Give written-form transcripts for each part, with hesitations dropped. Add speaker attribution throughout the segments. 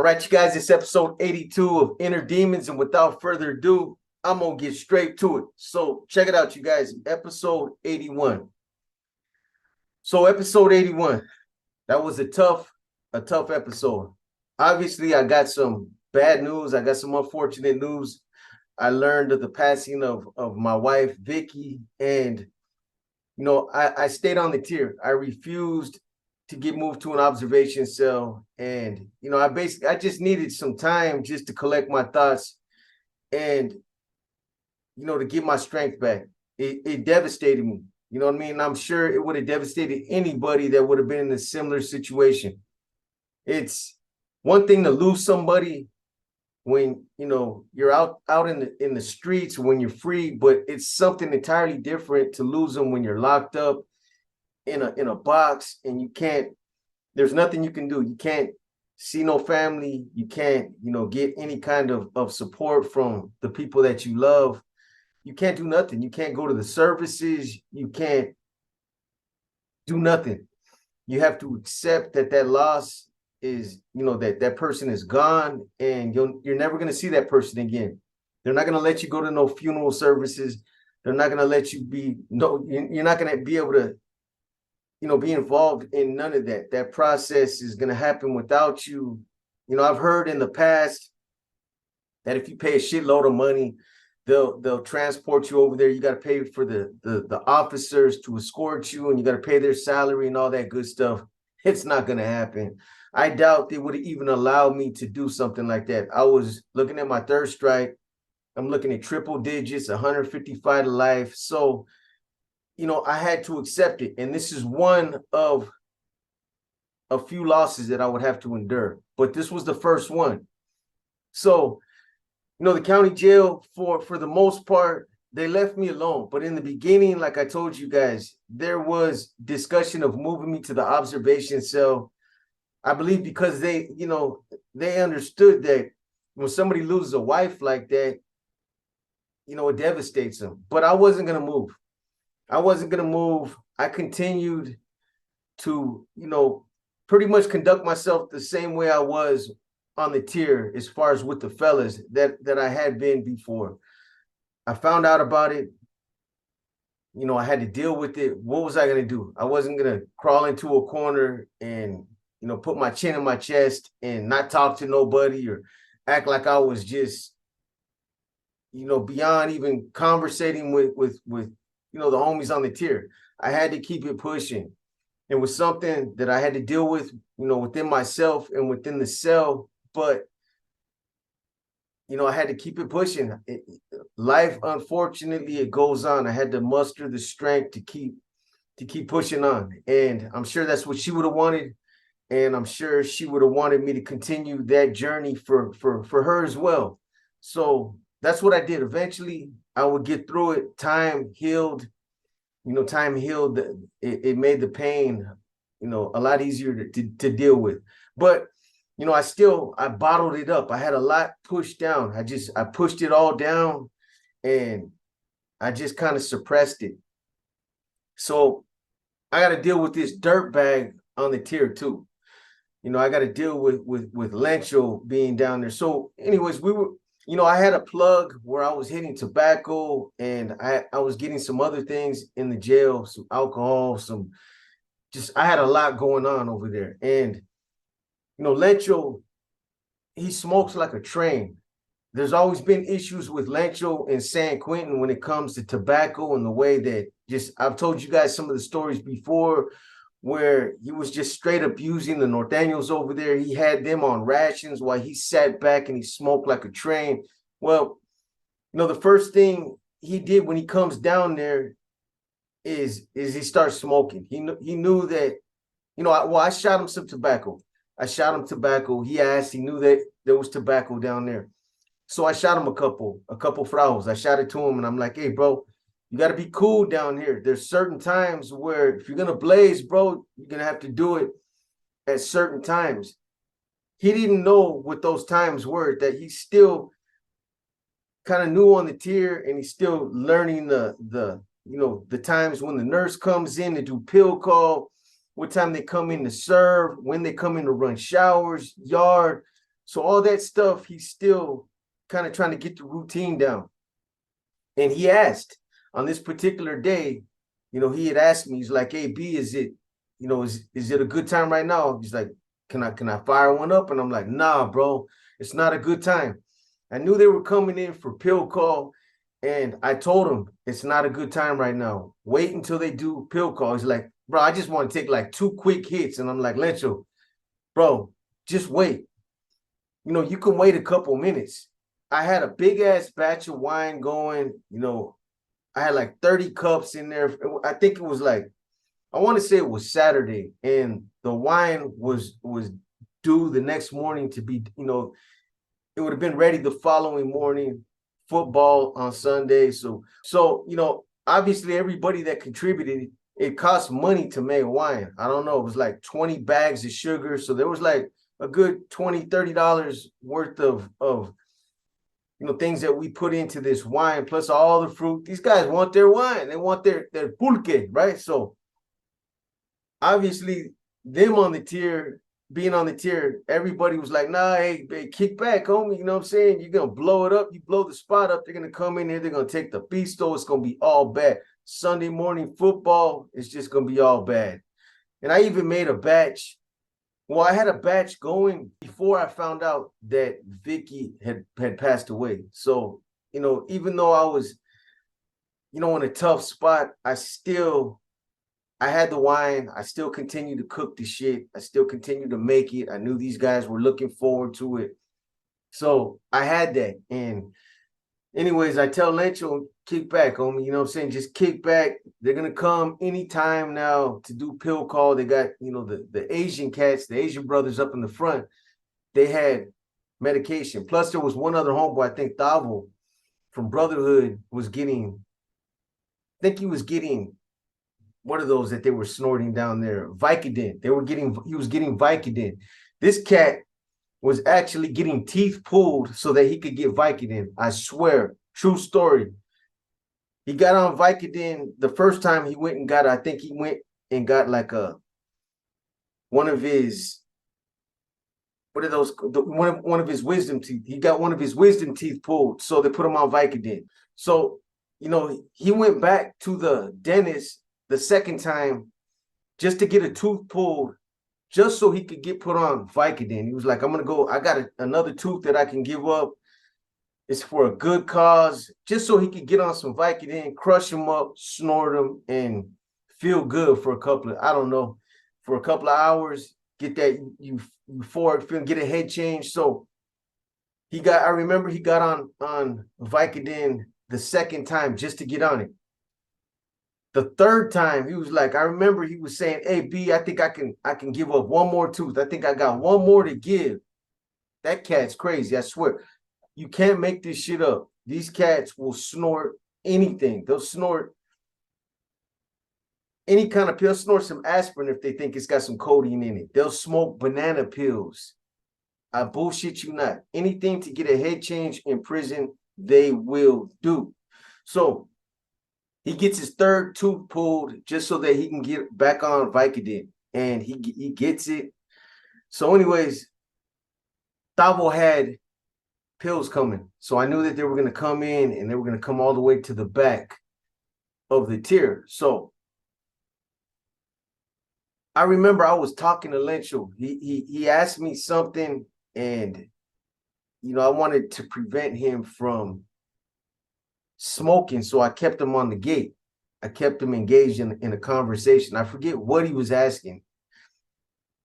Speaker 1: right, you guys, it's episode 82 of Inner Demons, and without further ado, I'm gonna get straight to it. So check it out, you guys, episode 81. So episode 81, that was a tough episode. Obviously, I got some bad news. I got some unfortunate news. I learned of the passing of my wife, Vicky, and I stayed on the tier. I refused to get moved to an observation cell. And, I just needed some time just to collect my thoughts and, to get my strength back. It devastated me. You know what I mean? I'm sure it would have devastated anybody that would have been in a similar situation. It's one thing to lose somebody when you're out in the streets, when you're free, but it's something entirely different to lose them when you're locked up in a box and there's nothing you can do. You can't see no family. You can't get any kind of support from the people that you love. You can't do nothing. You can't go to the services. You can't do nothing. You have to accept that loss is, that person is gone, and you're never going to see that person again. They're not going to let you go to no funeral services. They're not going to let you you're not going to be able to, be involved in none of that. That process is going to happen without you. I've heard in the past that if you pay a shitload of money, they'll transport you over there. You got to pay for the officers to escort you, and you got to pay their salary and all that good stuff. It's not going to happen. I doubt they would have even allowed me to do something like that. I was looking at my third strike. I'm looking at triple digits, 155 to life. So, I had to accept it. And this is one of a few losses that I would have to endure. But this was the first one. So, the county jail, for the most part, they left me alone. But in the beginning, like I told you guys, there was discussion of moving me to the observation cell. I believe because they understood that when somebody loses a wife like that, it devastates them. But I wasn't going to move. I continued to, pretty much conduct myself the same way I was on the tier as far as with the fellas that I had been before. I found out about it. I had to deal with it. What was I going to do? I wasn't going to crawl into a corner and, put my chin in my chest and not talk to nobody or act like I was just, beyond even conversating with the homies on the tier. I had to keep it pushing. It was something that I had to deal with, within myself and within the cell. But, I had to keep it pushing. Life, unfortunately, it goes on. I had to muster the strength to keep pushing on. And I'm sure that's what she would have wanted. And I'm sure she would have wanted me to continue that journey for her as well. So that's what I did. Eventually, I would get through it. Time healed. Time healed. It made the pain, a lot easier to deal with. But I bottled it up. I had a lot pushed down. I pushed it all down, and I just kind of suppressed it. So I got to deal with this dirt bag on the tier too. I got to deal with Lencho being down there. So anyways, we were, I had a plug where I was hitting tobacco, and I was getting some other things in the jail, some alcohol, I had a lot going on over there. And, Lencho, he smokes like a train. There's always been issues with Lencho and San Quentin when it comes to tobacco, and the way that I've told you guys some of the stories before where he was just straight up using the Norteños over there. He had them on rations while he sat back and he smoked like a train. Well, the first thing he did when he comes down there is he starts smoking. He knew that, I shot him some tobacco. He asked, he knew that there was tobacco down there. So I shot him a couple flowers. I shot it to him, and I'm like, hey, bro, you got to be cool down here. There's certain times where if you're going to blaze, bro, you're going to have to do it at certain times. He didn't know what those times were, that he still kind of new on the tier, and he's still learning the times when the nurse comes in to do pill call, what time they come in to serve, when they come in to run showers, yard. So all that stuff, he's still kind of trying to get the routine down. And he asked on this particular day, he had asked me, he's like, hey, B, is it, is it a good time right now? He's like, can I fire one up? And I'm like, nah, bro, it's not a good time. I knew they were coming in for pill call, and I told him it's not a good time right now. Wait until they do pill call. He's like, bro, I just want to take like 2 quick hits. And I'm like, Lencho, bro, just wait. You can wait a couple minutes. I had a big ass batch of wine going, I had like 30 cups in there. I think it was like, I want to say it was Saturday, and the wine was due the next morning to be, it would have been ready the following morning, football on Sunday. So, obviously everybody that contributed, it cost money to make wine. I don't know, it was like 20 bags of sugar. So there was like a good $20, $30 worth of things that we put into this wine, plus all the fruit. These guys want their wine. They want their pulque, right? So obviously them on the tier, being on the tier, everybody was like, nah, hey, kick back, homie. You know what I'm saying? You're going to blow it up. You blow the spot up. They're going to come in here. They're going to take the pisto. It's going to be all bad. Sunday morning football, it's just going to be all bad. And I even made a batch. Well, I had a batch going before I found out that Vicky had passed away. So, even though I was, in a tough spot, I had the wine. I still continued to cook the shit. I still continued to make it. I knew these guys were looking forward to it. So I had that. And anyways, I tell Lencho, kick back, homie. You know what I'm saying? Just kick back. They're going to come anytime now to do pill call. They got, the Asian cats, the Asian brothers up in the front. They had medication. Plus, there was one other homeboy, I think Thavo from Brotherhood was getting, I think he was getting, what are those that they were snorting down there? Vicodin. He was getting Vicodin. This cat was actually getting teeth pulled so that he could get Vicodin. I swear, true story. He got on Vicodin the first time he went and got, I think he went and got like one of his, what are those? One of his wisdom teeth. He got one of his wisdom teeth pulled, so they put him on Vicodin. So, he went back to the dentist the second time just to get a tooth pulled, just so he could get put on Vicodin. He was like, I'm going to go, I got another tooth that I can give up. It's for a good cause, just so he could get on some Vicodin, crush him up, snort him, and feel good for a couple of hours, get that euphoric feeling, get a head change. So I remember he got on Vicodin the second time just to get on it. The third time, he was like, I remember he was saying, hey, B, I think I can give up one more tooth. I think I got one more to give. That cat's crazy, I swear. You can't make this shit up. These cats will snort anything. They'll snort any kind of pill. They'll snort some aspirin if they think it's got some codeine in it. They'll smoke banana pills. I bullshit you not. Anything to get a head change in prison, they will do. So he gets his third tooth pulled just so that he can get back on Vicodin. And he gets it. So anyways, Thabo had pills coming. So I knew that they were going to come in and they were going to come all the way to the back of the tier. So I remember I was talking to Lencho. He asked me something, and I wanted to prevent him from smoking, so I kept him on the gate. I kept him engaged in a conversation. I forget what he was asking,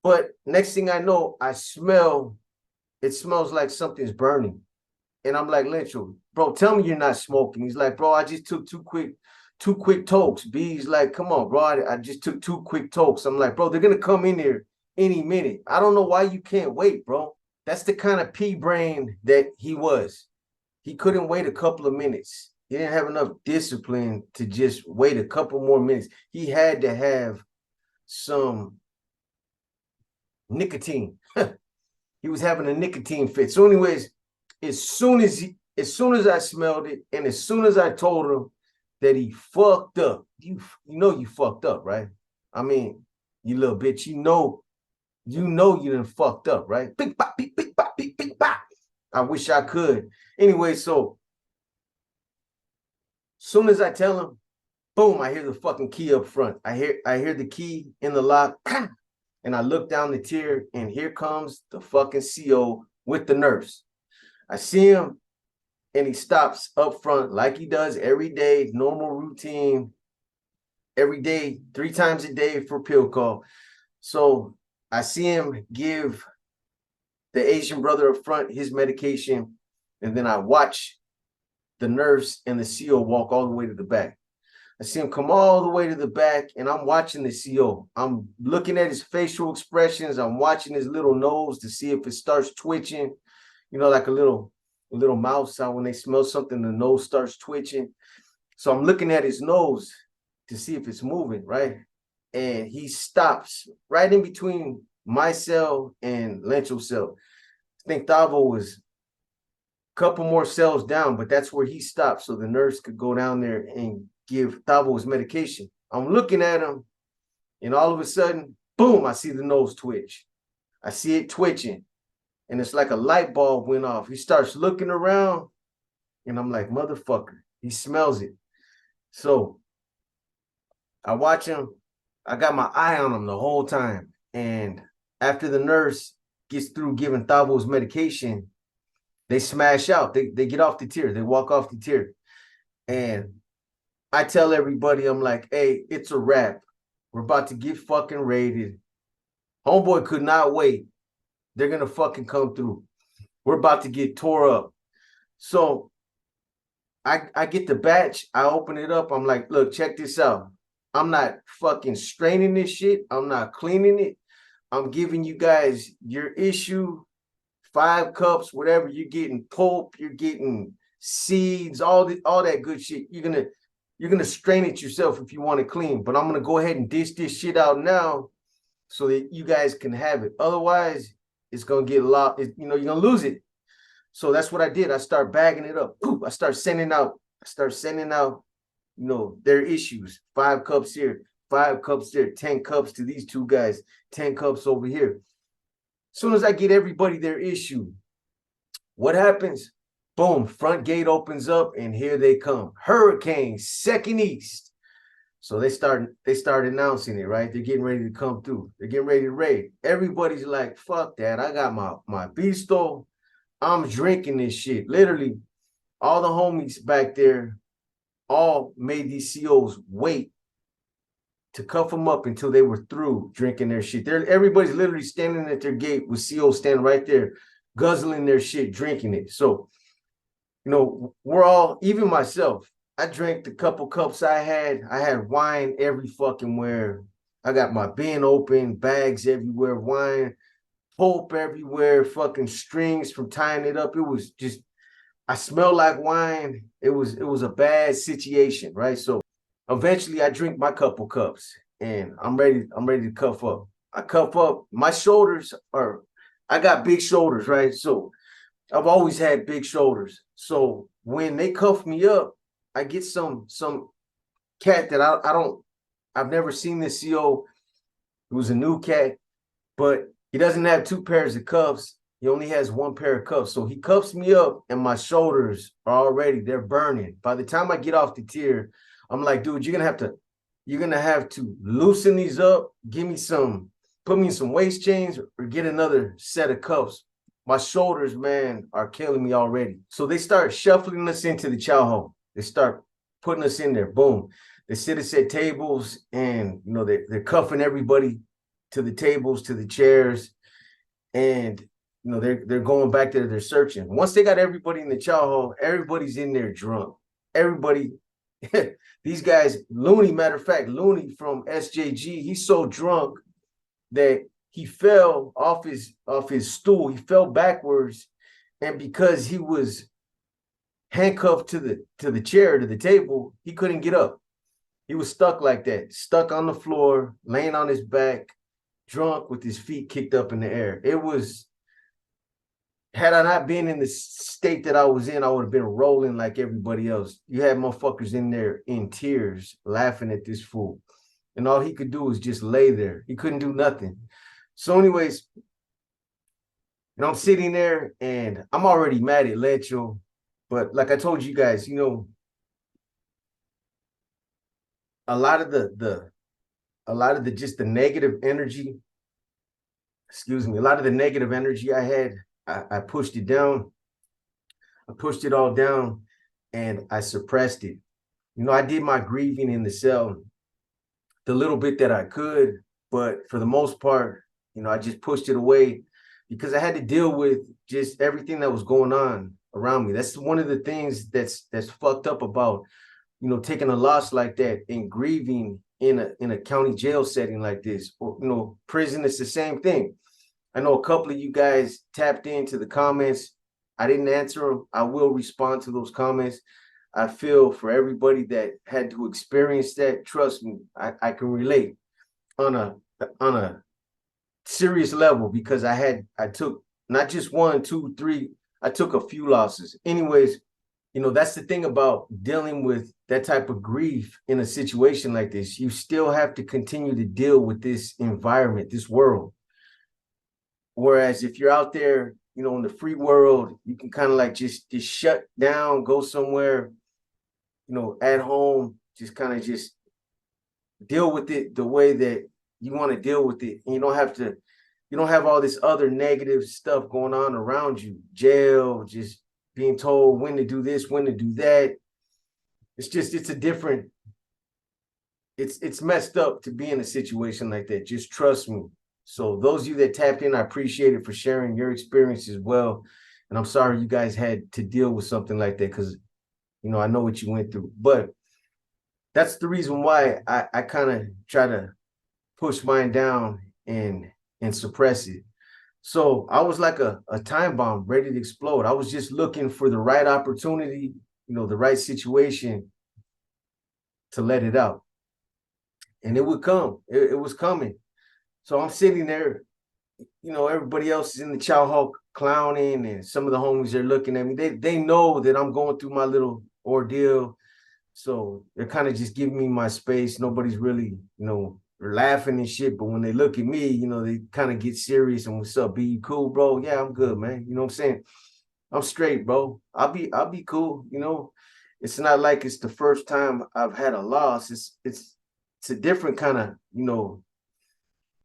Speaker 1: but next thing I know, it smells like something's burning. And I'm like, Lencho, bro, tell me you're not smoking. He's like, bro, I just took two quick tokes. B's like, come on, bro, I just took 2 quick tokes. I'm like, bro, they're going to come in here any minute. I don't know why you can't wait, bro. That's the kind of pea brain that he was. He couldn't wait a couple of minutes. He didn't have enough discipline to just wait a couple more minutes. He had to have some nicotine. He was having a nicotine fit. So anyways, as soon as I smelled it, and as soon as I told him that he fucked up, you fucked up, right? I mean, you little bitch, you done fucked up, right? Big bop, big bop, big. Bah! I wish I could. Anyway, so soon as I tell him, boom, I hear the fucking key up front. I hear the key in the lock, and I look down the tier, and here comes the fucking CO with the nurse. I see him, and he stops up front like he does every day, normal routine, every day, 3 times a day for pill call. So I see him give the Asian brother up front his medication, and then I watch the nurse and the CO walk all the way to the back. I see him come all the way to the back, and I'm watching the CO. I'm looking at his facial expressions. I'm watching his little nose to see if it starts twitching, you know, like a little mouse sound when they smell something, the nose starts twitching. So I'm looking at his nose to see if it's moving, right? And he stops right in between my cell and Lencho's cell. I think Thavo was a couple more cells down, but that's where he stopped so the nurse could go down there and give Thavo his medication. I'm looking at him, and all of a sudden, boom, I see the nose twitch. I see it twitching, and it's like a light bulb went off. He starts looking around, and I'm like, motherfucker, he smells it. So I watch him. I got my eye on him the whole time. And after the nurse gets through giving Thavo's medication, they smash out. They get off the tier. They walk off the tier. And I tell everybody, I'm like, hey, it's a wrap. We're about to get fucking raided. Homeboy could not wait. They're going to fucking come through. We're about to get tore up. So I get the batch. I open it up. I'm like, look, check this out. I'm not fucking straining this shit. I'm not cleaning it. I'm giving you guys your issue, 5 cups, whatever. You're getting pulp. You're getting seeds, all that good shit. You're gonna strain it yourself if you want it clean. But I'm gonna go ahead and dish this shit out now so that you guys can have it. Otherwise, it's gonna get lost. You know, you're gonna lose it. So that's what I did. I start bagging it up. Poof, I start sending out, you know, their issues. 5 cups here, 5 cups there, 10 cups to these 2 guys, 10 cups over here. As soon as I get everybody their issue, what happens? Boom, front gate opens up, and here they come. Hurricane, second east. So they start announcing it, right? They're getting ready to come through. They're getting ready to raid. Everybody's like, fuck that. I got my Bisto. I'm drinking this shit. Literally, all the homies back there all made these COs wait to cuff them up until they were through drinking their shit. Everybody's literally standing at their gate with COs standing right there, guzzling their shit, drinking it. So, you know, we're all, even myself, I drank the couple cups I had. I had wine every fucking where. I got my bin open, bags everywhere, wine, pulp everywhere, fucking strings from tying it up. It was just, I smelled like wine. It was a bad situation, right? So eventually I drink my couple cups and I'm ready to cuff up. I cuff up. My shoulders I got big shoulders, right? So I've always had big shoulders. So when they cuff me up, I get some cat that I've never seen this CO. It was a new cat, but he doesn't have 2 pairs of cuffs. He only has 1 pair of cuffs. So he cuffs me up and my shoulders are already, they're burning. By the time I get off the tier, I'm like, dude, you're gonna have to loosen these up, put me in some waist chains or get another set of cuffs. My shoulders, man, are killing me already. So they start shuffling us into the chow hall. They start putting us in there. Boom. They sit us at tables, and you know they're cuffing everybody to the tables, to the chairs, and you know they're going back there. They're searching. Once they got everybody in the chow hall, everybody's in there drunk. Everybody, these guys, Looney. Matter of fact, Looney from SJG, he's so drunk that he fell off his stool. He fell backwards, and because he was handcuffed to the chair, to the table, he couldn't get up. He was stuck like that, stuck on the floor, laying on his back, drunk with his feet kicked up in the air. It was, had I not been in the state that I was in, I would have been rolling like everybody else. You had motherfuckers in there in tears, laughing at this fool. And all he could do was just lay there. He couldn't do nothing. So anyways, And I'm sitting there and I'm already mad at Lencho. But like I told you guys, you know, a lot of the just the negative energy, excuse me, a lot of the negative energy I had, I pushed it down. I pushed it all down and I suppressed it. You know, I did my grieving in the cell the little bit that I could, but for the most part, you know, I just pushed it away because I had to deal with just everything that was going on around me. That's one of the things that's fucked up about, you know, taking a loss like that and grieving in a county jail setting like this. Or, you know, prison is the same thing. I know a couple of you guys tapped into the comments. I didn't answer them. I will respond to those comments. I feel for everybody that had to experience that, trust me, I can relate on a serious level because I took not just one, two, three, I took a few losses. Anyways, you know, that's the thing about dealing with that type of grief in a situation like this. You still have to continue to deal with this environment, this world. Whereas if you're out there, you know, in the free world, you can kind of like just shut down, go somewhere, you know, at home, just kind of just deal with it the way that you want to deal with it. And you don't have all this other negative stuff going on around you, jail, just being told when to do this, when to do that. It's messed up to be in a situation like that. Just trust me. So those of you that tapped in, I appreciate it for sharing your experience as well. And I'm sorry you guys had to deal with something like that because, you know, I know what you went through. But that's the reason why I kind of try to push mine down and suppress it. So I was like a time bomb ready to explode. I was just looking for the right opportunity, you know, the right situation to let it out. And it would come. It was coming. So I'm sitting there, you know, everybody else is in the chow hall clowning, and some of the homies are looking at me. They know that I'm going through my little ordeal. So they're kind of just giving me my space. Nobody's really, you know, laughing and shit. But when they look at me, you know, they kind of get serious and what's up? Be you cool, bro? Yeah, I'm good, man. You know what I'm saying? I'm straight, bro. I'll be cool, you know. It's not like it's the first time I've had a loss. It's a different kind of, you know,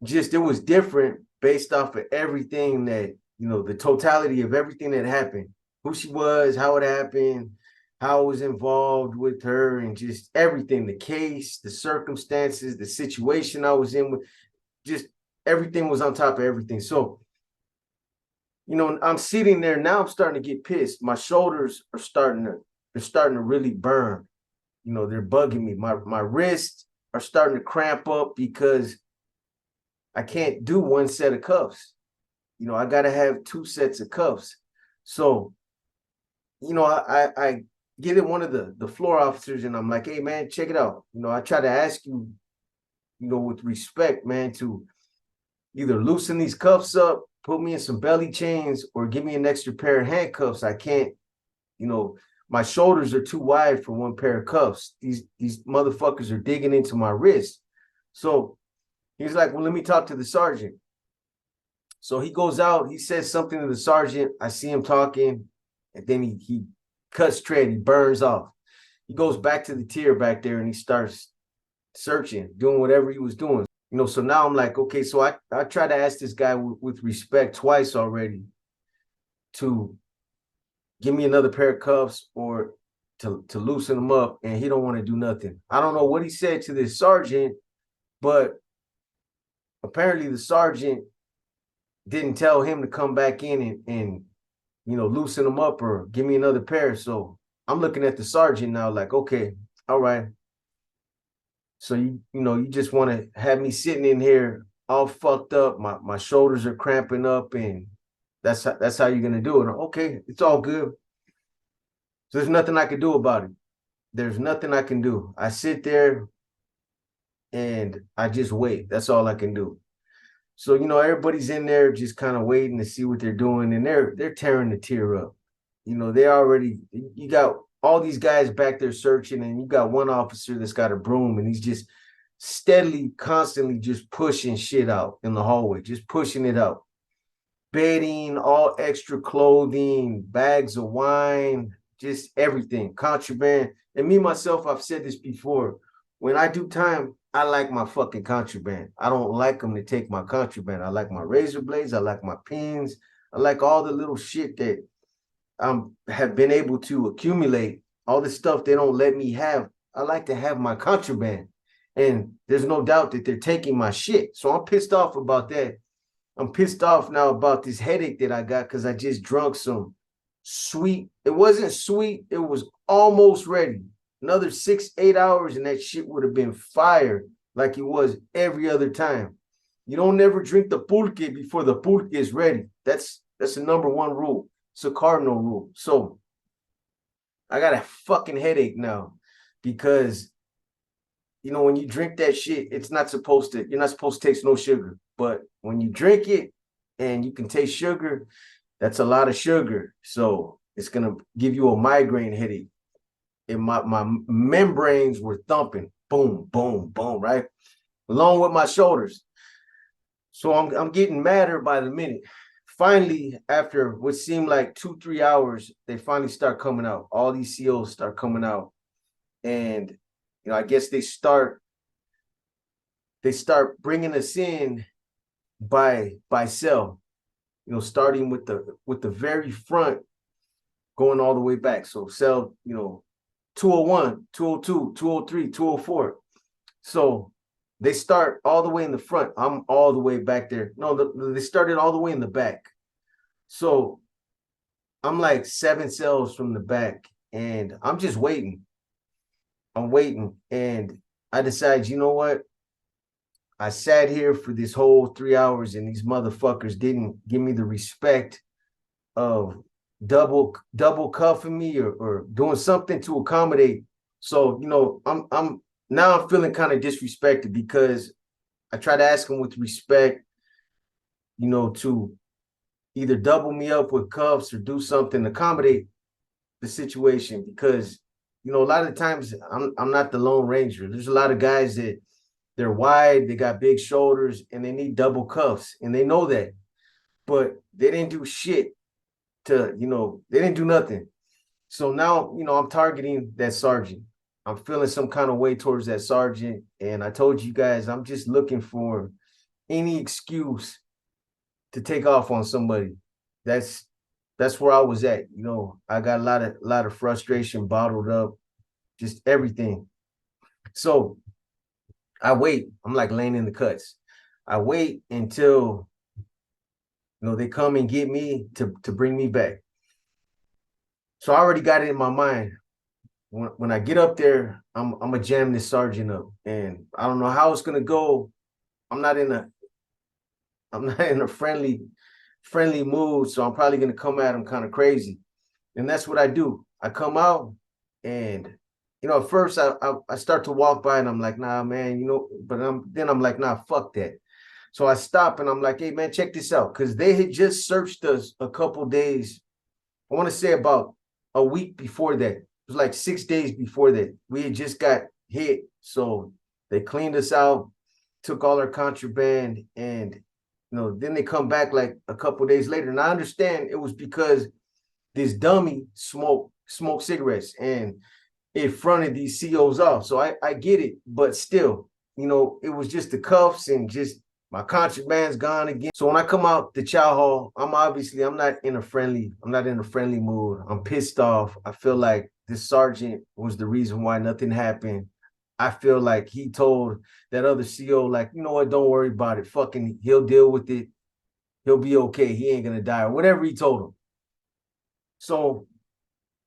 Speaker 1: just it was different based off of everything that, you know, the totality of everything that happened, who she was, how it happened, how I was involved with her, and just everything, the case, the circumstances, the situation I was in with, just everything was on top of everything. So, you know, I'm sitting there now, I'm starting to get pissed. My shoulders are they're starting to really burn. You know, they're bugging me. My wrists are starting to cramp up because I can't do one set of cuffs. You know, I got to have two sets of cuffs. So, you know, I get in one of the floor officers and I'm like, hey, man, check it out. You know, I try to ask you, you know, with respect, man, to either loosen these cuffs up, put me in some belly chains, or give me an extra pair of handcuffs. I can't, you know, my shoulders are too wide for one pair of cuffs. These motherfuckers are digging into my wrist. So he's like, well, let me talk to the sergeant. So he goes out, he says something to the sergeant. I see him talking, and then he cuts tread, he burns off. He goes back to the tier back there and he starts searching, doing whatever he was doing. You know, so now I'm like, okay, so I try to ask this guy with respect twice already to give me another pair of cuffs or to loosen them up, and he don't want to do nothing. I don't know what he said to this sergeant, but apparently the sergeant didn't tell him to come back in and you know, loosen them up or give me another pair. So I'm looking at the sergeant now like, okay, all right. So you know, you just want to have me sitting in here all fucked up. My shoulders are cramping up, and that's how you're gonna do it. Okay, it's all good. So there's nothing I can do about it. There's nothing I can do. I sit there and I just wait. That's all I can do. So, you know, everybody's in there just kind of waiting to see what they're doing, and they're tearing the tier up. You know, you got all these guys back there searching, and you got one officer that's got a broom, and he's just steadily, constantly just pushing shit out in the hallway, just pushing it out. bedding, all extra clothing, bags of wine, just everything, contraband. And me, myself, I've said this before. When I do time, I like my fucking contraband. I don't like them to take my contraband. I like my razor blades. I like my pins. I like all the little shit that have been able to accumulate, all the stuff they don't let me have. I like to have my contraband. And there's no doubt that they're taking my shit. So I'm pissed off about that. I'm pissed off now about this headache that I got because I just drunk some sweet. It wasn't sweet. It was almost ready. Another 6, 8 hours and that shit would have been fire like it was every other time. You don't never drink the pulque before the pulque is ready. That's the number one rule. It's a cardinal rule. So I got a fucking headache now because, you know, when you drink that shit, you're not supposed to taste no sugar. But when you drink it and you can taste sugar, that's a lot of sugar. So it's going to give you a migraine headache. And my membranes were thumping. Boom, boom, boom, right? Along with my shoulders. So I'm getting madder by the minute. Finally, after what seemed like 2-3 hours, they finally start coming out. All these COs start coming out. And, you know, I guess they start bringing us in by cell, you know, starting with the very front, going all the way back. So cell, you know, 201, 202, 203, 204. So they start all the way in the front. I'm all the way back there. No, they started all the way in the back. So I'm like 7 cells from the back and I'm just waiting. I'm waiting. And I decided, you know what? I sat here for this whole 3 hours and these motherfuckers didn't give me the respect of double cuffing me or doing something to accommodate. So, you know, I'm now feeling kind of disrespected because I try to ask them with respect, you know, to either double me up with cuffs or do something to accommodate the situation because, you know, a lot of times I'm not the Lone Ranger. There's a lot of guys that they're wide, they got big shoulders, and they need double cuffs, and they know that. But they didn't do shit to, you know, they didn't do nothing. So now, you know, I'm targeting that sergeant. I'm feeling some kind of way towards that sergeant. And I told you guys, I'm just looking for any excuse to take off on somebody. That's where I was at. You know, I got a lot of frustration bottled up, just everything. So I wait. I'm like laying in the cuts. I wait until, you know, they come and get me to bring me back. So I already got it in my mind. When I get up there, I'm gonna jam this sergeant up, and I don't know how it's gonna go. I'm not in a friendly mood, so I'm probably gonna come at him kind of crazy, and that's what I do. I come out, and you know, at first I start to walk by, and I'm like, nah, man, you know, but then I'm like, nah, fuck that. So I stop, and I'm like, hey, man, check this out, because they had just searched us a couple days. I want to say about a week before that. It was like 6 days before that. We had just got hit. So they cleaned us out, took all our contraband, and you know, then they come back like a couple days later. And I understand it was because this dummy smoked cigarettes and it fronted these COs off. So I get it, but still, you know, it was just the cuffs and just my contraband's gone again. So when I come out the chow hall, I'm not in a friendly mood. I'm pissed off. I feel like this sergeant was the reason why nothing happened. I feel like he told that other CO, like, you know what, don't worry about it. Fucking, he'll deal with it. He'll be okay. He ain't gonna die, or whatever he told him. So,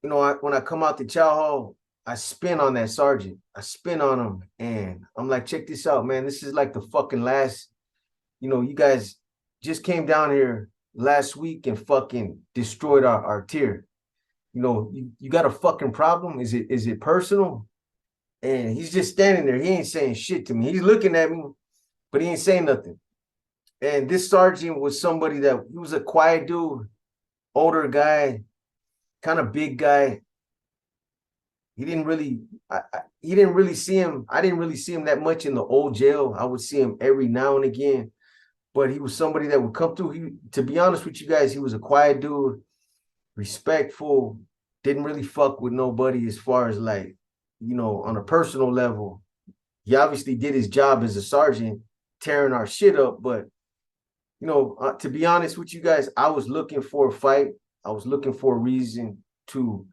Speaker 1: you know, when I come out the chow hall, I spin on that sergeant. I spin on him, and I'm like, check this out, man. This is like the fucking last. You know, you guys just came down here last week and fucking destroyed our tier. You know, you got a fucking problem? Is it personal? And he's just standing there. He ain't saying shit to me. He's looking at me, but he ain't saying nothing. And this sergeant was somebody that he was a quiet dude, older guy, kind of big guy. He didn't really, he didn't really see him. I didn't really see him that much in the old jail. I would see him every now and again. but he was somebody that would come through. To be honest with you guys, he was a quiet dude, respectful, didn't really fuck with nobody as far as like, on a personal level. He obviously did his job as a sergeant, tearing our shit up. But, to be honest with you guys, I was looking for a fight. I was looking for a reason to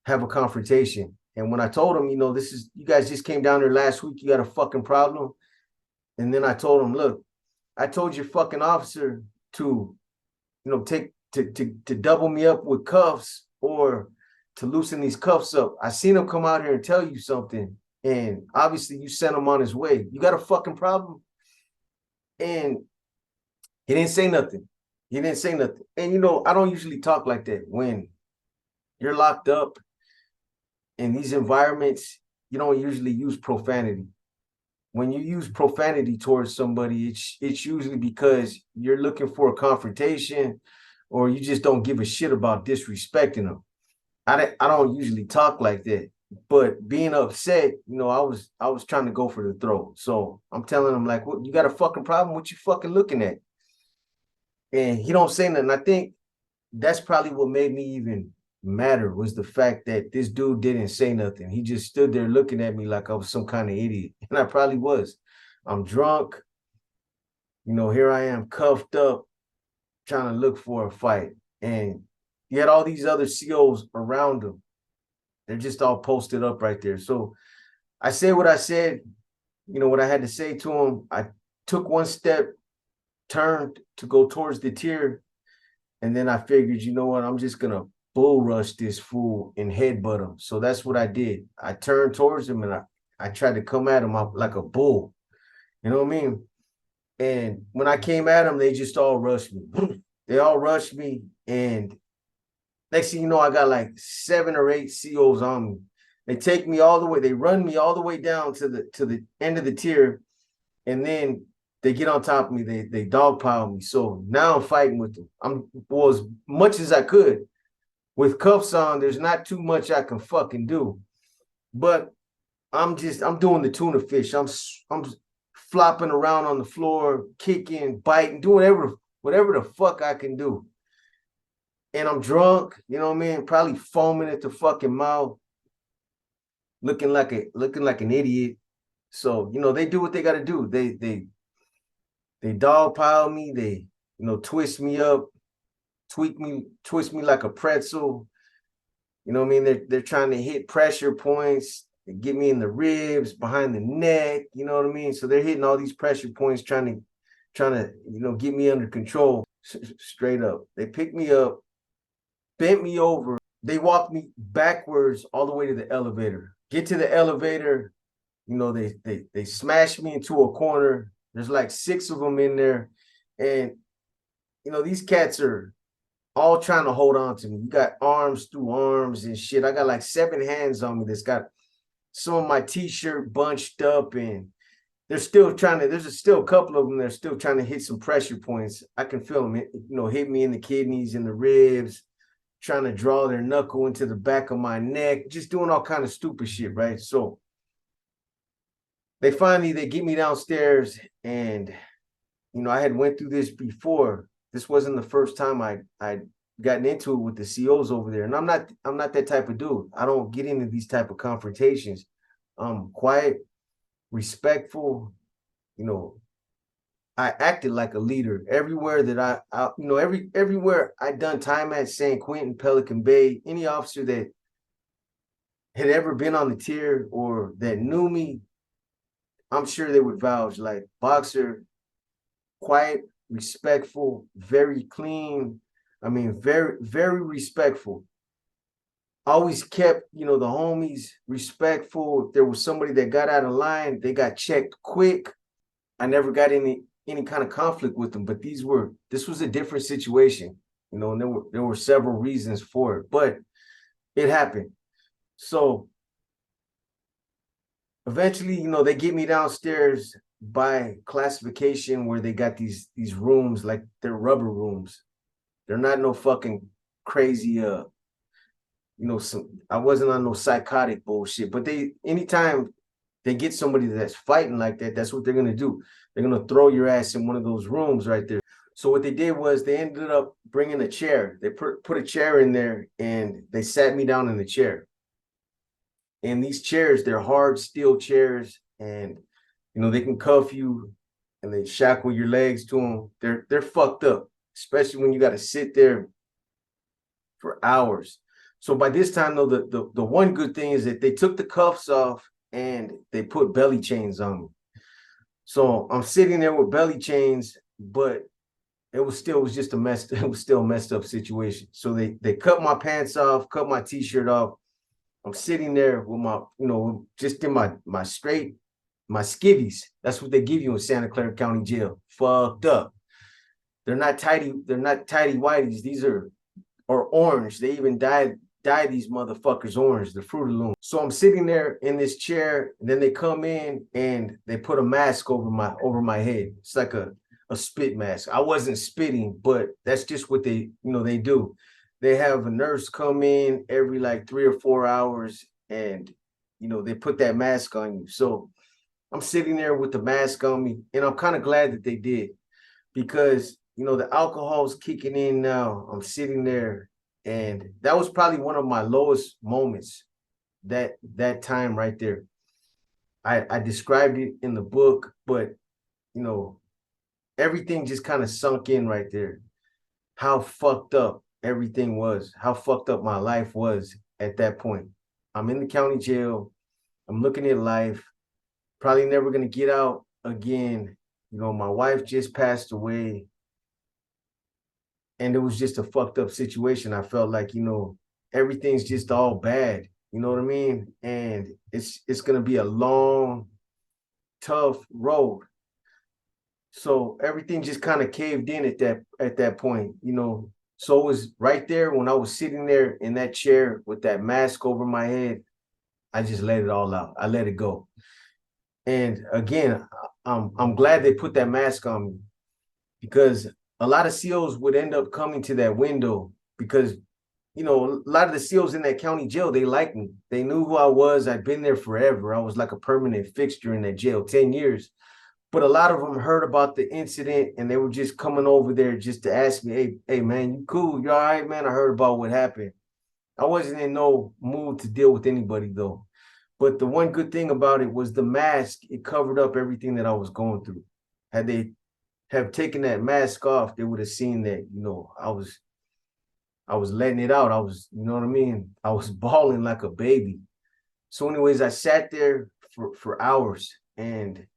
Speaker 1: have a confrontation. And when I told him, you guys just came down there last week, you got a fucking problem. And then I told him, look, I told your fucking officer to, take to double me up with cuffs or to loosen these cuffs up. I seen him come out here and tell you something. And obviously you sent him on his way. You got a fucking problem? And he didn't say nothing. He didn't say nothing. And I don't usually talk like that. When you're locked up in these environments, you don't usually use profanity. When you use profanity towards somebody, it's usually because you're looking for a confrontation or you just don't give a shit about disrespecting them. I don't usually talk like that, but being upset, I was trying to go for the throat. So I'm telling him like, "What, you got a fucking problem? What you fucking looking at?" And he don't say nothing. I think that's probably what made me even madder was the fact that this dude didn't say nothing. He just stood there looking at me like I was some kind of idiot, and I probably was. I'm drunk, here I am cuffed up, trying to look for a fight, and he had all these other COs around him. They're just all posted up right there. So I said what I said, what I had to say to him. I took one step, turned to go towards the tier, and then I figured, you know what, I'm just gonna bull rush this fool and headbutt him. So that's what I did. I turned towards him and I tried to come at him like a bull. You know what I mean? And when I came at him, they just all rushed me. They all rushed me, and next thing you know, I got like 7 or 8 COs on me. They take me all the way, they run me all the way down to the end of the tier, and then they get on top of me, they dogpile me. So now I'm fighting with them. As much as I could. With cuffs on, there's not too much I can fucking do. But I'm doing the tuna fish. I'm flopping around on the floor, kicking, biting, doing whatever the fuck I can do. And I'm drunk, you know what I mean? Probably foaming at the fucking mouth, looking like an idiot. So, they do what they gotta do. They dogpile me, they, twist me up, twist me like a pretzel. You know what I mean? They're trying to hit pressure points. They get me in the ribs, behind the neck. You know what I mean? So they're hitting all these pressure points, trying to, get me under control. Straight up, they picked me up, bent me over. They walked me backwards all the way to the elevator. Get to the elevator, they smashed me into a corner. There's like 6 of them in there, and these cats are all trying to hold on to me. You got arms through arms and shit. I got like 7 hands on me that's got some of my t-shirt bunched up, and they're still trying to, there's still a couple of them that are still trying to hit some pressure points. I can feel them, hit me in the kidneys and the ribs, trying to draw their knuckle into the back of my neck, just doing all kind of stupid shit, right? So they get me downstairs, and, I had went through this before. This wasn't the first time I'd gotten into it with the COs over there. And I'm not that type of dude. I don't get into these type of confrontations. I'm quiet, respectful, I acted like a leader everywhere that everywhere I done time at San Quentin, Pelican Bay, any officer that had ever been on the tier or that knew me, I'm sure they would vouch like boxer, quiet, respectful, very clean. I mean, very, very respectful. Always kept, the homies respectful. If there was somebody that got out of line, they got checked quick. I never got any kind of conflict with them, but this was a different situation, and there were several reasons for it, but it happened. So eventually, they get me downstairs by classification where they got these rooms, like they're rubber rooms. They're not no fucking crazy, I wasn't on no psychotic bullshit, but anytime they get somebody that's fighting like that, that's what they're gonna do. They're gonna throw your ass in one of those rooms right there. So what they did was they ended up bringing a chair. They put a chair in there and they sat me down in the chair. And these chairs, they're hard steel chairs, and they can cuff you and they shackle your legs to them. They're fucked up, especially when you got to sit there for hours. So by this time, though, the one good thing is that they took the cuffs off and they put belly chains on me. So I'm sitting there with belly chains, but it was just a mess. It was still a messed up situation. So they cut my pants off, cut my t-shirt off. I'm sitting there with my, just in my skivvies. That's what they give you in Santa Clara County Jail. Fucked up. They're not tidy whities. These are orange. They even dye these motherfuckers orange, the Fruit of Loom. So I'm sitting there in this chair, and then they come in and they put a mask over my head. It's like a spit mask. I wasn't spitting, but that's just what they do. They have a nurse come in every like 3 or 4 hours, and they put that mask on you. So I'm sitting there with the mask on me, and I'm kind of glad that they did, because the alcohol's kicking in now. I'm sitting there, and that was probably one of my lowest moments, that time right there. I described it in the book, but everything just kind of sunk in right there. How fucked up everything was, how fucked up my life was at that point. I'm in the county jail. I'm looking at life, probably never going to get out again. My wife just passed away, and it was just a fucked up situation. I felt like, everything's just all bad. You know what I mean? And it's going to be a long, tough road. So everything just kind of caved in at that point. So it was right there when I was sitting there in that chair with that mask over my head. I just let it all out. I let it go. And again, I'm glad they put that mask on me, because a lot of SEALs would end up coming to that window, because a lot of the SEALs in that county jail, they liked me. They knew who I was. I'd been there forever. I was like a permanent fixture in that jail, 10 years. But a lot of them heard about the incident, and they were just coming over there just to ask me, hey man, you cool? You all right, man? I heard about what happened. I wasn't in no mood to deal with anybody, though. But the one good thing about it was the mask. It covered up everything that I was going through. Had they have taken that mask off, they would have seen that, I was letting it out. I was, you know what I mean? I was bawling like a baby. So anyways, I sat there for hours, and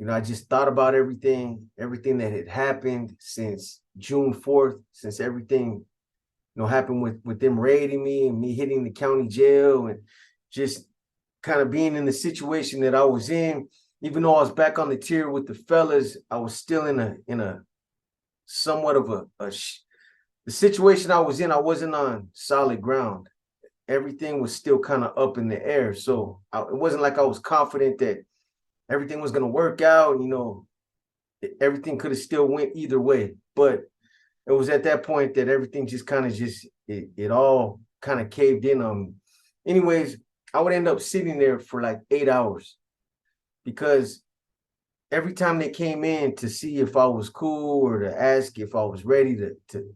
Speaker 1: I just thought about everything that had happened since June 4th, since everything, happened with them raiding me and me hitting the county jail, and just kind of being in the situation that I was in. Even though I was back on the tier with the fellas, I was still in a somewhat of the situation I was in. I wasn't on solid ground. Everything was still kind of up in the air. So it wasn't like I was confident that everything was going to work out. Everything could have still went either way. But it was at that point that everything just kind of it all kind of caved in on me. Anyways, I would end up sitting there for like 8 hours, because every time they came in to see if I was cool, or to ask if I was ready to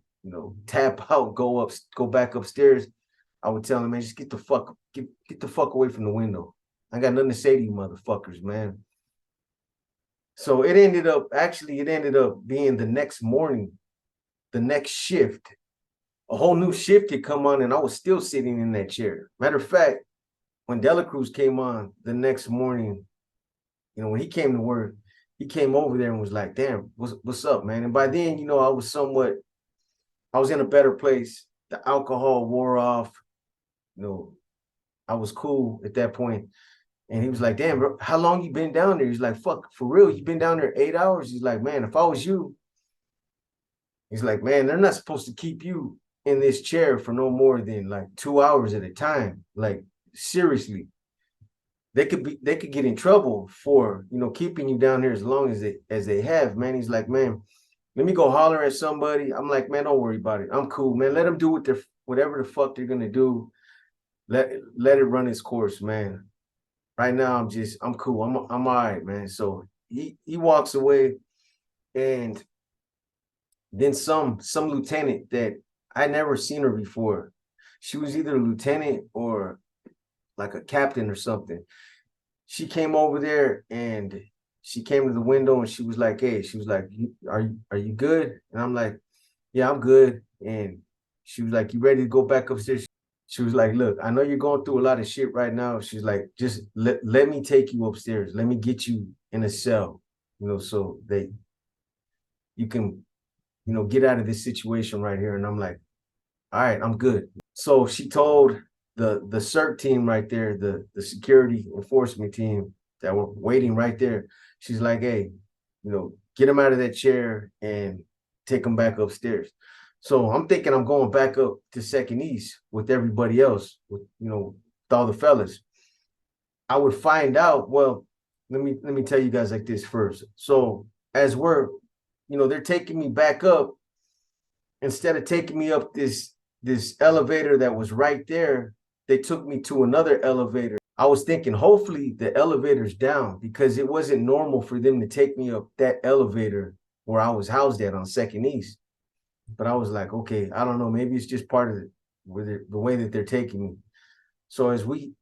Speaker 1: tap out, go back upstairs, I would tell them, man, just get the fuck away from the window. I got nothing to say to you motherfuckers, man. So it ended up being the next morning, the next shift. A whole new shift had come on, and I was still sitting in that chair. Matter of fact, when Delacruz came on the next morning, when he came to work, he came over there and was like, damn, what's up, man? And by then, I was in a better place. The alcohol wore off. I was cool at that point. And he was like, damn, bro, how long you been down there? He's like, fuck, for real, you been down there 8 hours? He's like, man, if I was you, he's like, man, they're not supposed to keep you in this chair for no more than like 2 hours at a time. Like, seriously. They could get in trouble for, keeping you down here as long as they have, man. He's like, man, let me go holler at somebody. I'm like, man, don't worry about it. I'm cool, man. Let them do whatever the fuck they're gonna do. Let it run its course, man. Right now, I'm cool. I'm all right, man. So he walks away, and then some lieutenant that I never seen her before. She was either a lieutenant or like a captain or something. She came over there and she came to the window and she was like, "Hey," she was like, are you good?" And I'm like, "Yeah, I'm good." And she was like, "You ready to go back upstairs?" She was like, "Look, I know you're going through a lot of shit right now." She's like, "Just let me take you upstairs. Let me get you in a cell, so that you can, get out of this situation right here." And I'm like, "All right, I'm good." So she told the CERT team right there, the security enforcement team that were waiting right there. She's like, "Hey, get him out of that chair and take him back upstairs." So I'm thinking I'm going back up to Second East with everybody else, with all the fellas. I would find out. Well, let me tell you guys like this first. So as they're taking me back up, instead of taking me up this elevator that was right there, they took me to another elevator. I was thinking hopefully the elevator's down because it wasn't normal for them to take me up that elevator where I was housed at on Second East. But I was like, okay, I don't know, maybe it's just part of the way that they're taking me. So as we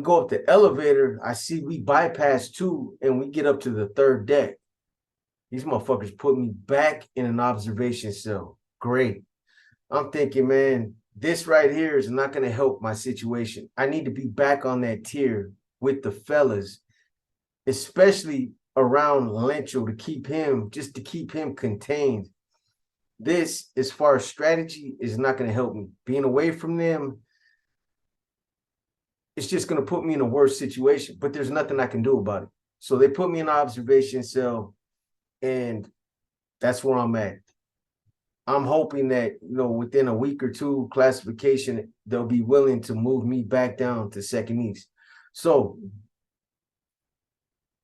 Speaker 1: go up the elevator, I see we bypass two and we get up to the third deck. These motherfuckers put me back in an observation cell. Great. I'm thinking, man, this right here is not going to help my situation. I need to be back on that tier with the fellas, especially around Lencho to keep him contained. This, as far as strategy, is not going to help me. Being away from them, it's just going to put me in a worse situation, but there's nothing I can do about it. So they put me in an observation cell, and that's where I'm at. I'm hoping that, within a week or two classification, they'll be willing to move me back down to Second East. So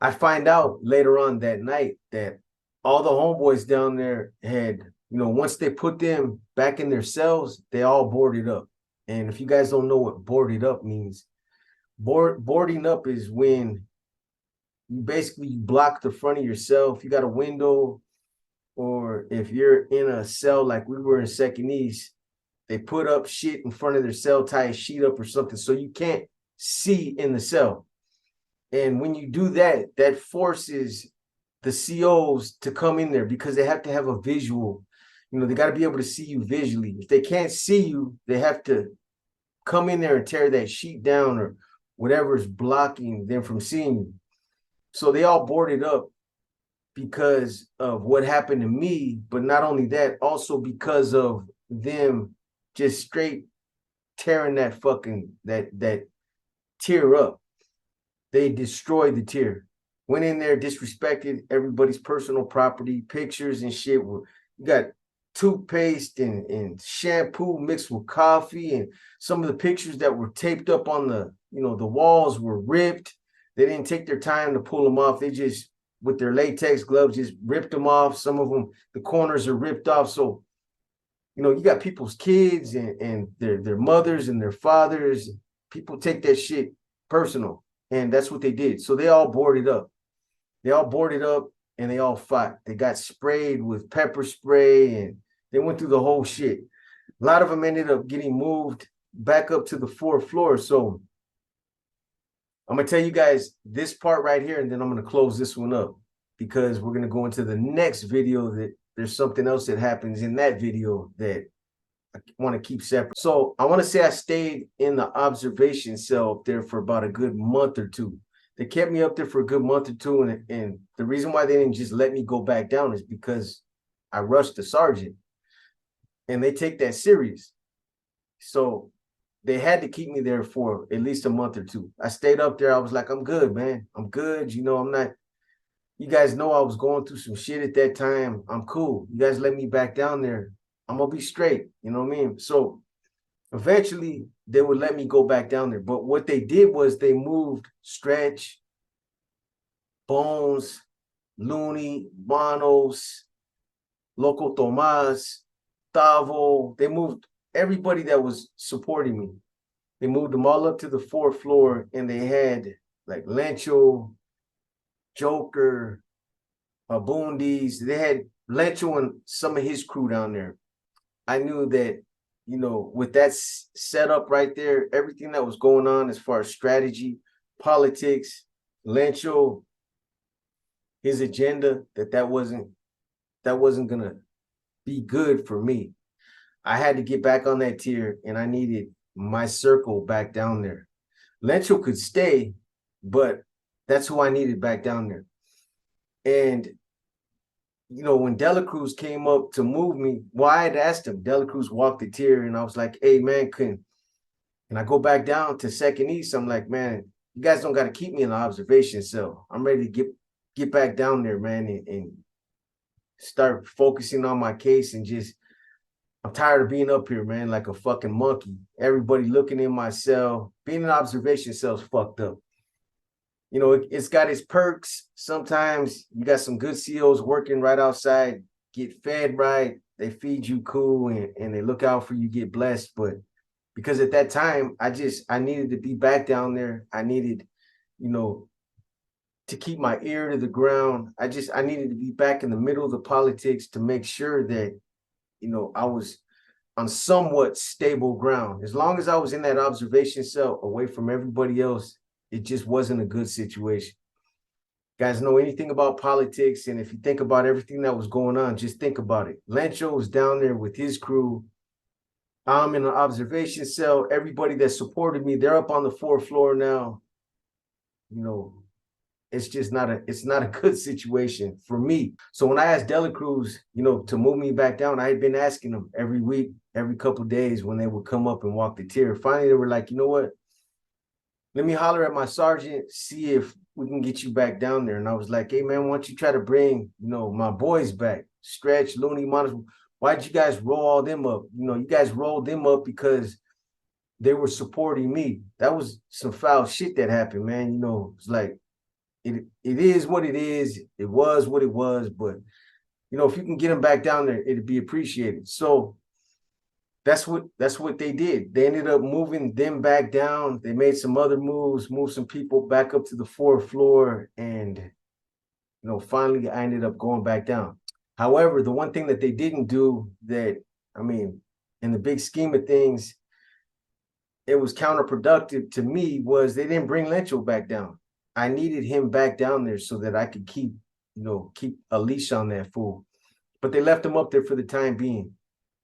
Speaker 1: I find out later on that night that all the homeboys down there had, once they put them back in their cells, they all boarded up. And if you guys don't know what boarded up means, boarding up is when you block the front of your cell. If you got a window, or if you're in a cell like we were in Second East, they put up shit in front of their cell, tie a sheet up or something so you can't see in the cell. And when you do that, that forces the COs to come in there because they have to have a visual. They got to be able to see you visually. If they can't see you, they have to come in there and tear that sheet down or whatever is blocking them from seeing you. So they all boarded up because of what happened to me, but not only that, also because of them just straight tearing that tier up. They destroyed the tier. Went in there, disrespected everybody's personal property, pictures and shit. You got toothpaste and shampoo mixed with coffee, and some of the pictures that were taped up on the walls were ripped. They didn't take their time to pull them off. They just, with their latex gloves, just ripped them off. Some of them, the corners are ripped off. So, you got people's kids and their mothers and their fathers. People take that shit personal, and that's what they did. So they all boarded up. They all boarded up and they all fought. They got sprayed with pepper spray and they went through the whole shit. A lot of them ended up getting moved back up to the fourth floor. So I'm going to tell you guys this part right here, and then I'm going to close this one up because we're going to go into the next video that there's something else that happens in that video that I want to keep separate. So I want to say I stayed in the observation cell up there for about a good month or two. They kept me up there for a good month or two, and the reason why they didn't just let me go back down is because I rushed the sergeant, and they take that serious. So they had to keep me there for at least a month or two. I stayed up there. I was like, I'm good, man. I'm good. I'm not, you guys know I was going through some shit at that time. I'm cool. You guys let me back down there. I'm going to be straight. You know what I mean? So eventually they would let me go back down there. But what they did was they moved Stretch, Bones, Looney, Manos, Loco Tomas, Tavo. They moved everybody that was supporting me. They moved them all up to the fourth floor, and they had like Lencho, Joker, Abundis. They had Lencho and some of his crew down there. I knew that, with that setup right there, everything that was going on as far as strategy, politics, Lencho, his agenda, that wasn't gonna be good for me. I had to get back on that tier, and I needed my circle back down there. Lencho could stay, but that's who I needed back down there. And when Dela Cruz came up to move me, well, I had asked him. Dela Cruz walked the tier, and I was like, "Hey, man, can I go back down to second East?" I'm like, "Man, you guys don't got to keep me in the observation cell. I'm ready to get back down there, man, and start focusing on my case and just." I'm tired of being up here, man, like a fucking monkey. Everybody looking in my cell. Being in observation cell's fucked up. It's got its perks. Sometimes you got some good COs working right outside, get fed right, they feed you cool, and they look out for you, get blessed. But because at that time, I needed to be back down there. I needed, to keep my ear to the ground. I needed to be back in the middle of the politics to make sure that, I was on somewhat stable ground. As long as I was in that observation cell away from everybody else, it just wasn't a good situation. Guys know anything about politics, and if you think about everything that was going on, just think about it. Lencho was down there with his crew. I'm in an observation cell. Everybody that supported me, they're up on the 4th floor now. It's just not a good situation for me. So when I asked Dela Cruz, to move me back down, I had been asking them every week, every couple of days when they would come up and walk the tier. Finally, they were like, "You know what? Let me holler at my sergeant, see if we can get you back down there." And I was like, "Hey, man, why don't you try to bring, my boys back? Stretch, Looney, Monos. Why'd you guys roll all them up? You guys rolled them up because they were supporting me." That was some foul shit that happened, man. It's like, it is what it is. It was what it was. But, if you can get them back down there, it'd be appreciated. So that's what they did. They ended up moving them back down. They made some other moves, moved some people back up to the 4th floor. And, finally I ended up going back down. However, the one thing that they didn't do that, in the big scheme of things, it was counterproductive to me, was they didn't bring Lencho back down. I needed him back down there so that I could keep a leash on that fool. But they left him up there for the time being.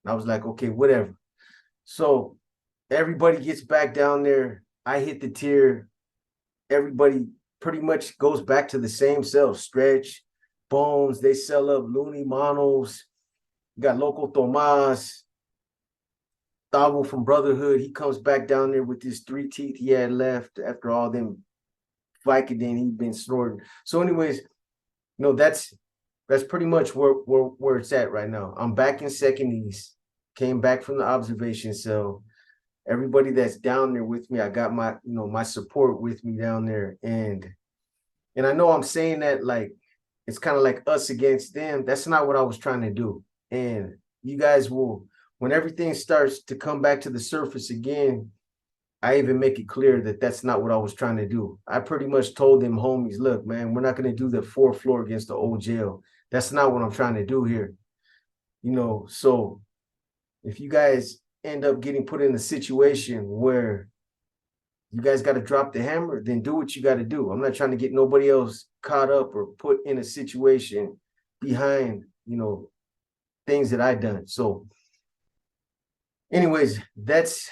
Speaker 1: And I was like, okay, whatever. So everybody gets back down there. I hit the tier. Everybody pretty much goes back to the same cell. Stretch, Bones, they sell up Looney, Monos. You got Loco Tomas, Tavo from Brotherhood. He comes back down there with his 3 teeth he had left after all them Vicodin he'd been snorting. So anyways, that's pretty much where it's at right now. I'm back in second East, came back from the observation cell. Everybody that's down there with me, I got my, my support with me down there. And I know I'm saying that like, it's kind of like us against them. That's not what I was trying to do. And you guys will, when everything starts to come back to the surface again, I even make it clear that that's not what I was trying to do. I pretty much told them homies, look, man, we're not going to do the 4th floor against the old jail. That's not what I'm trying to do here. So if you guys end up getting put in a situation where you guys got to drop the hammer, then do what you got to do. I'm not trying to get nobody else caught up or put in a situation behind, things that I done. So anyways, this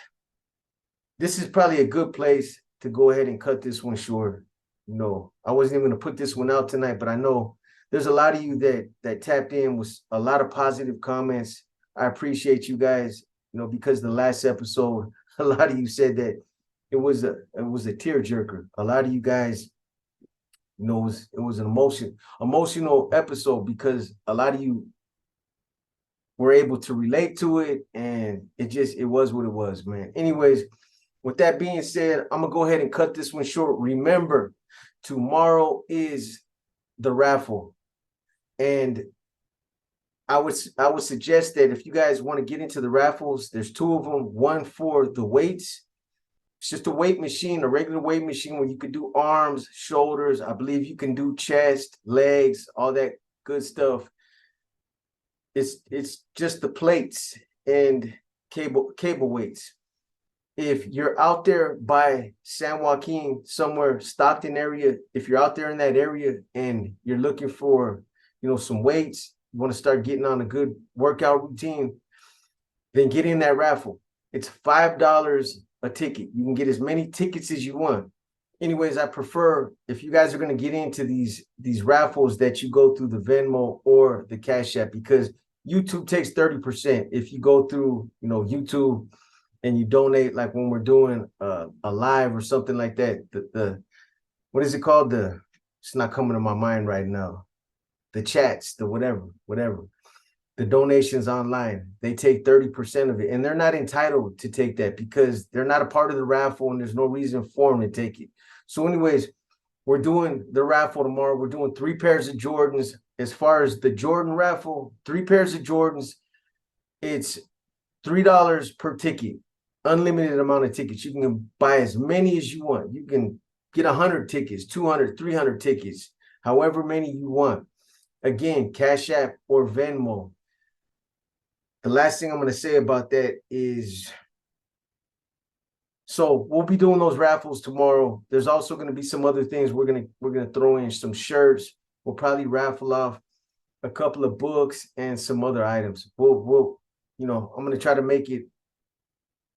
Speaker 1: is probably a good place to go ahead and cut this one short. I wasn't even going to put this one out tonight, but I know there's a lot of you that tapped in with a lot of positive comments. I appreciate you guys, because the last episode, a lot of you said that it was a tearjerker. A lot of you guys, it was an emotional episode because a lot of you were able to relate to it, and it was what it was, man. Anyways, with that being said, I'm gonna go ahead and cut this one short. Remember, tomorrow is the raffle, and I would suggest that if you guys want to get into the raffles, there's 2 of them. One for the weights, It's just a weight machine, a regular weight machine where you could do arms, shoulders. I believe you can do chest, legs, all that good stuff. It's just the plates and cable weights. If you're out there by San Joaquin, somewhere Stockton area, if you're out there in that area and you're looking for, some weights, you want to start getting on a good workout routine, then get in that raffle. It's $5 a ticket. You can get as many tickets as you want. Anyways, I prefer, if you guys are going to get into these raffles, that you go through the Venmo or the Cash App, because YouTube takes 30%. If you go through, YouTube and you donate, like when we're doing a live or something like that, the what is it called? It's not coming to my mind right now. The chats, the whatever. The donations online, they take 30% of it, and they're not entitled to take that because they're not a part of the raffle and there's no reason for them to take it. So anyways, we're doing the raffle tomorrow. We're doing 3 pairs of Jordans. As far as the Jordan raffle, 3 pairs of Jordans, it's $3 per ticket, unlimited amount of tickets. You can buy as many as you want. You can get 100 tickets, 200, 300 tickets, however many you want. Again, Cash App or Venmo. The last thing I'm going to say about that is, so we'll be doing those raffles tomorrow. There's also going to be some other things. We're gonna throw in some shirts. We'll probably raffle off a couple of books and some other items. We'll I'm going to try to make it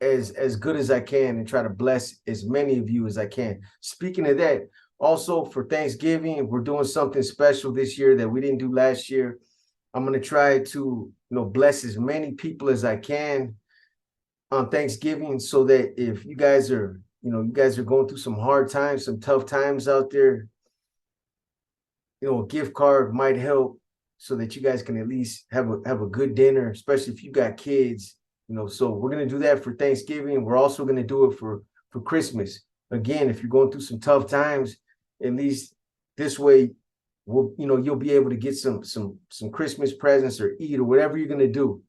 Speaker 1: as good as I can and try to bless as many of you as I can. Speaking of that, also for Thanksgiving, we're doing something special this year that we didn't do last year. I'm going to try to, bless as many people as I can on Thanksgiving, so that if you guys are, going through some hard times, some tough times out there, a gift card might help, so that you guys can at least have a good dinner, especially if you got kids, So we're going to do that for Thanksgiving. We're also going to do it for Christmas. Again, if you're going through some tough times, at least this way, you'll be able to get some Christmas presents or eat or whatever you're going to do.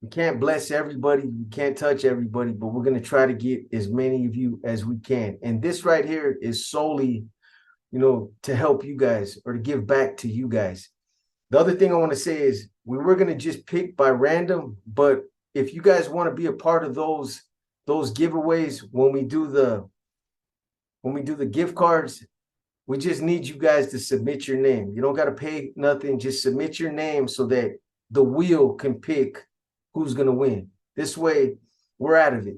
Speaker 1: We can't bless everybody. We can't touch everybody, but we're going to try to get as many of you as we can. And this right here is solely, to help you guys or to give back to you guys. The other thing I want to say is we were going to just pick by random, but if you guys want to be a part of those giveaways, when we do the gift cards, we just need you guys to submit your name. You don't got to pay nothing. Just submit your name so that the wheel can pick who's going to win. This way, we're out of it.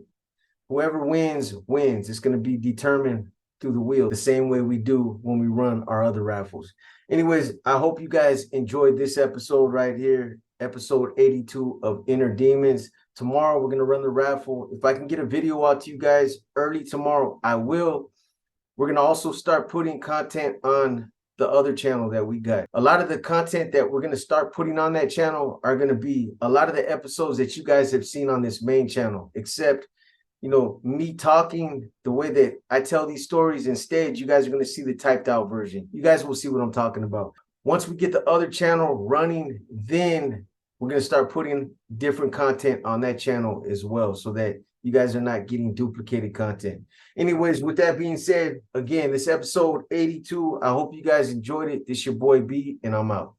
Speaker 1: Whoever wins, wins. It's going to be determined through the wheel, the same way we do when we run our other raffles. Anyways, I hope you guys enjoyed this episode right here, episode 82 of Inner Demons. Tomorrow, we're going to run the raffle. If I can get a video out to you guys early tomorrow, I will. We're going to also start putting content on the other channel that we got. A lot of the content that we're going to start putting on that channel are going to be a lot of the episodes that you guys have seen on this main channel, except, me talking the way that I tell these stories. Instead, you guys are going to see the typed out version. You guys will see what I'm talking about. Once we get the other channel running, then we're going to start putting different content on that channel as well, so that you guys are not getting duplicated content. Anyways, with that being said, again, this episode 82, I hope you guys enjoyed it. This your boy B, and I'm out.